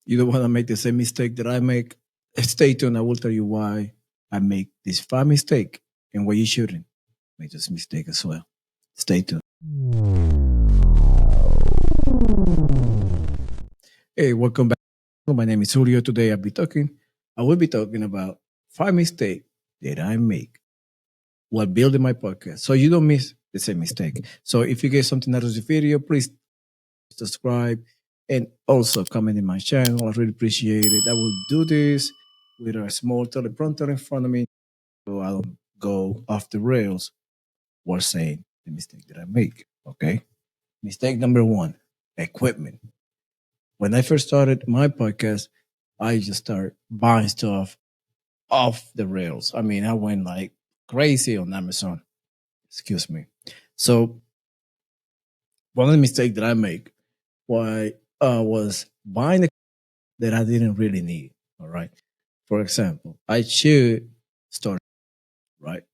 You don't want to make the same mistake that I make. Stay tuned. I will tell you why I make this five mistake and why you shouldn't make this mistake as well. Stay tuned. Hey, welcome back. My name is Julio. Today I will be talking about five mistakes that I make while building my podcast. So you don't miss the same mistake. So if you get something out of the video, please subscribe and also comment in my channel. I really appreciate it. I will do this with a small teleprompter in front of me so I don't go off the rails while saying the mistake that I make. Okay. Mistake number one, equipment. When I first started my podcast, I just started buying stuff off the rails. I mean, I went like crazy on Amazon. Excuse me. So one of the mistakes that I make was buying a that I didn't really need. All right. For example, I should start right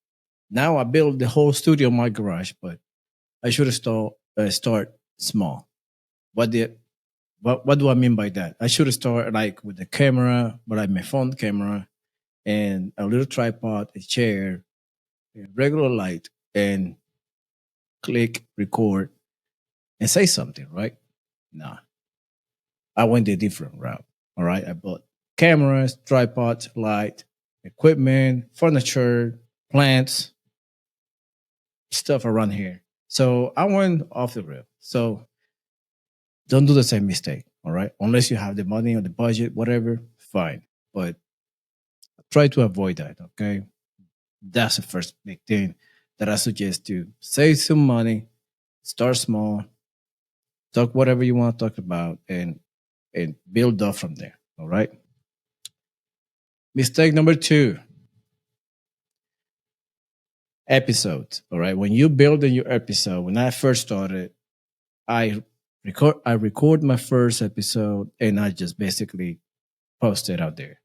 now. I built the whole studio in my garage, but I should start small. What the what do I mean by that? I should start like with the camera, but like my phone camera and a little tripod, a chair, a regular light, and click record and say something, right? Nah, I went a different route. All right. I bought cameras, tripod, light, equipment, furniture, plants, stuff around here. So I went off the rail. So don't do the same mistake. All right. Unless you have the money or the budget, whatever, fine. But try to avoid that. Okay. That's the first big thing that I suggest to save some money, start small, talk whatever you want to talk about, and build up from there. All right. Mistake number two, episodes. All right. When you build your episode, when I first started, I record my first episode and I just basically post it out there.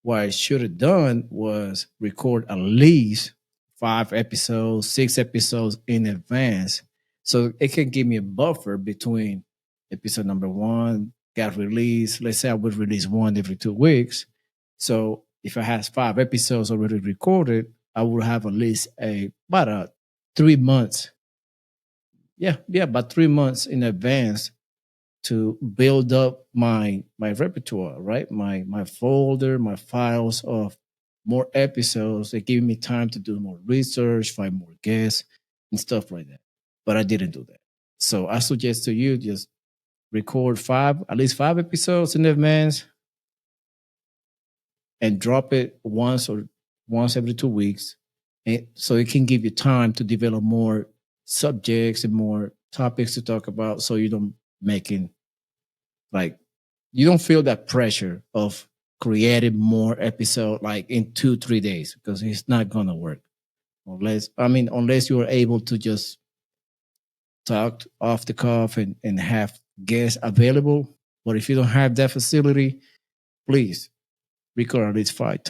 What I should have done was record at least 5 episodes, 6 episodes in advance. So it can give me a buffer between episode number one got released. Let's say I would release one every 2 weeks. So if I had 5 episodes already recorded, I would have at least about 3 months. Yeah, about 3 months in advance to build up my repertoire, right? My folder, my files of more episodes. They give me time to do more research, find more guests, and stuff like that. But I didn't do that. So I suggest to you just record at least 5 episodes in advance, and drop it once every 2 weeks, and so it can give you time to develop more subjects and more topics to talk about. So you don't making like you don't feel that pressure of creating more episode like in 2 3 days because it's not gonna work unless you are able to just talk off the cuff and have guests available. But if you don't have that facility, please record at least 5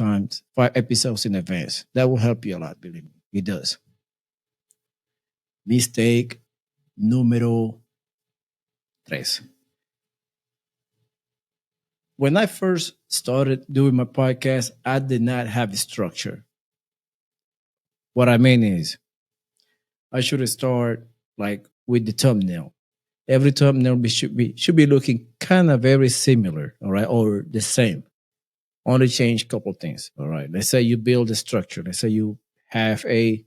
episodes in advance. That will help you a lot, believe me. It does. Mistake número tres. When I first started doing my podcast, I did not have a structure. What I mean is, I should start like with the thumbnail. Every thumbnail should be looking kind of very similar, all right, or the same. Only change a couple things, all right. Let's say you build a structure. Let's say you have a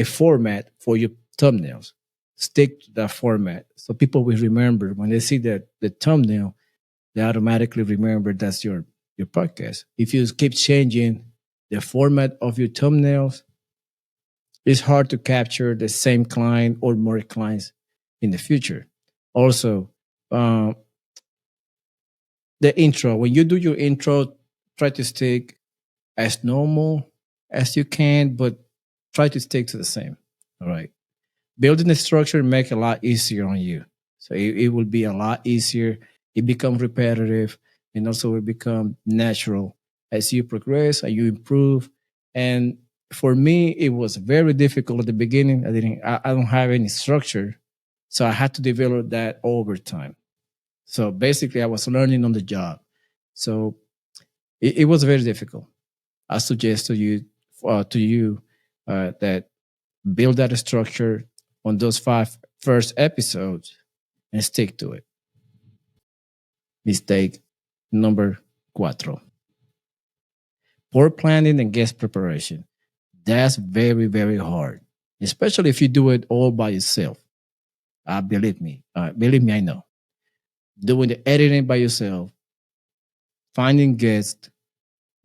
format for your thumbnails. Stick to that format so people will remember when they see that the thumbnail, they automatically remember that's your podcast. If you keep changing the format of your thumbnails, it's hard to capture the same client or more clients in the future. Also, uh, the intro. When you do your intro, try to stick as normal as you can, but try to stick to the same. All right. Building the structure make it a lot easier on you. So it will be a lot easier. It becomes repetitive and also it become natural as you progress and you improve. And for me, it was very difficult at the beginning. I don't have any structure. So I had to develop that over time. So basically, I was learning on the job. So it was very difficult. I suggest to you that build that structure on those five first episodes and stick to it. Mistake number cuatro: poor planning and guest preparation. That's very, very hard, especially if you do it all by yourself. Believe me, I know. Doing the editing by yourself, finding guests,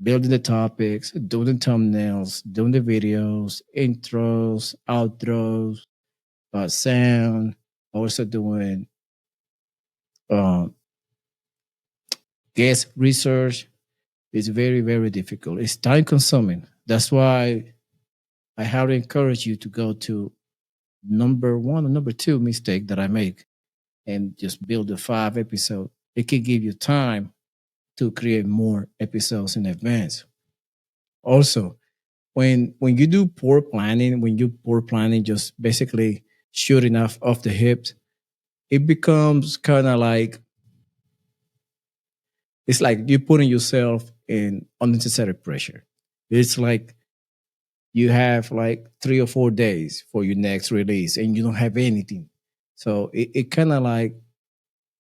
building the topics, doing the thumbnails, doing the videos, intros, outros, sound, also doing uh, guest research is very, very difficult. It's time consuming. That's why I highly encourage you to go to number one or number two mistake that I make and just build a 5 episode. It can give you time to create more episodes in advance. Also, when you do poor planning, when you poor planning, just basically shooting off the hips, it becomes kind of like it's like you're putting yourself in unnecessary pressure. It's like you have like 3 or 4 days for your next release and you don't have anything. So it kind of like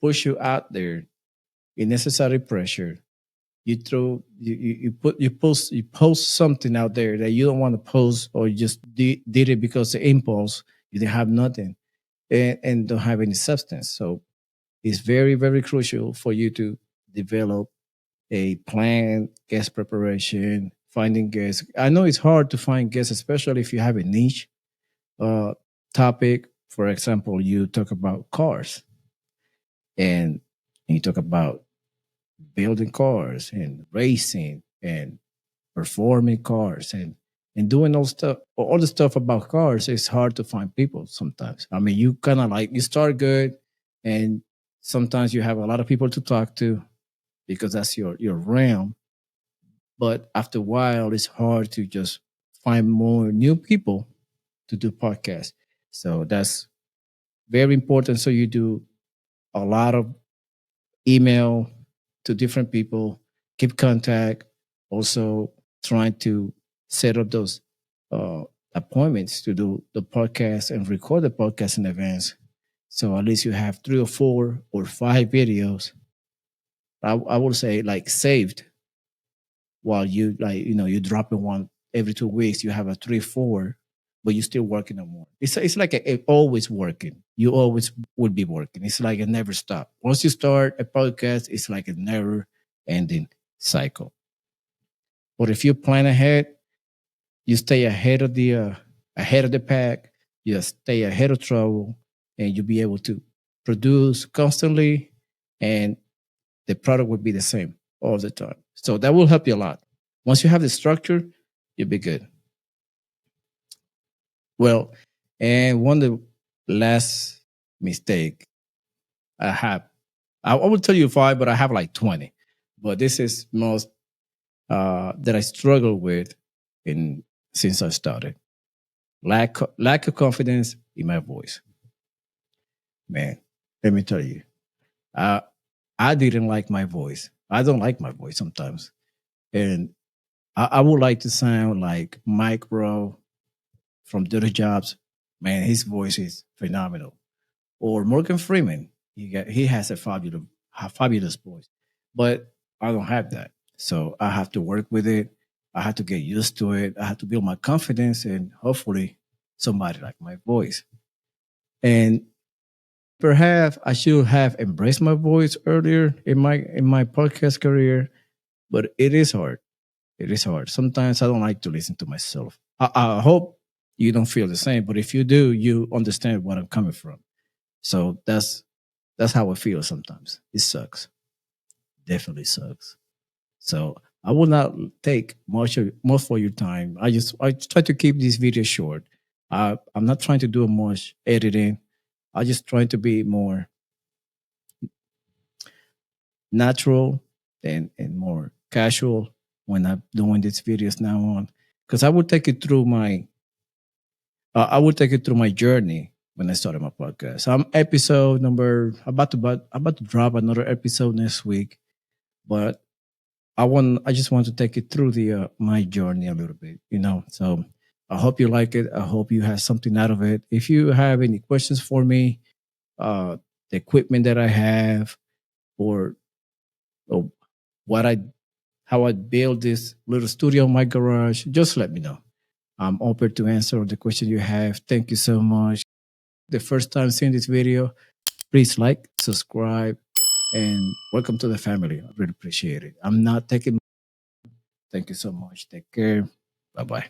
push you out there in necessary pressure. You post something out there that you don't want to post, or you just did it because of impulse. You didn't have nothing and don't have any substance. So it's very, very crucial for you to develop a plan, guest preparation, finding guests. I know it's hard to find guests, especially if you have a niche uh, topic. For example, you talk about cars and you talk about building cars and racing and performing cars and doing all the stuff about cars. It's hard to find people sometimes. I mean, you kind of like you start good and sometimes you have a lot of people to talk to because that's your realm. But after a while, it's hard to just find more new people to do podcasts. So that's very important. So you do a lot of email to different people, keep contact, also trying to set up those uh, appointments to do the podcast and record the podcast in advance. So at least you have 3 or 4 or 5 videos. I would say like saved while you you're dropping one every 2 weeks. You have a 3, 4, but you're still working on more. It's like always working. You always would be working. It's like a never stop. Once you start a podcast, it's like a never ending cycle. But if you plan ahead, you stay ahead of the pack. You stay ahead of trouble, and you'll be able to produce constantly, and the product will be the same all the time. So that will help you a lot. Once you have the structure, you'll be good. Well, and one of the last mistake I have, I will tell you five, but I have like 20. But this is most that I struggle with in since I started. Lack of confidence in my voice. Man, let me tell you, I I didn't like my voice. I don't like my voice sometimes, and I would like to sound like Mike Rowe from Dirty Jobs. Man, his voice is phenomenal. Or Morgan Freeman. He has a fabulous voice, but I don't have that. So I have to work with it. I have to get used to it. I have to build my confidence, and hopefully somebody like my voice. And perhaps I should have embraced my voice earlier in my podcast career, but it is hard. It is hard. Sometimes I don't like to listen to myself. I hope you don't feel the same, but if you do, you understand what I'm coming from. So that's how I feel sometimes. It sucks. Definitely sucks. So I will not take much for your time. I try to keep this video short. I'm not trying to do much editing. I just trying to be more natural and more casual when I'm doing these videos now on. Because I will take you through my journey when I started my podcast. So I'm episode number about to drop another episode next week, but I just want to take it through the my journey a little bit, you know. So I hope you like it. I hope you have something out of it. If you have any questions for me, uh, the equipment that I have, or, or what I how I build this little studio in my garage, just let me know. I'm open to answer the question you have. Thank you so much. The first time seeing this video, please like, subscribe, and welcome to the family. I really appreciate it. I'm not taking. Thank you so much. Take care. Bye bye.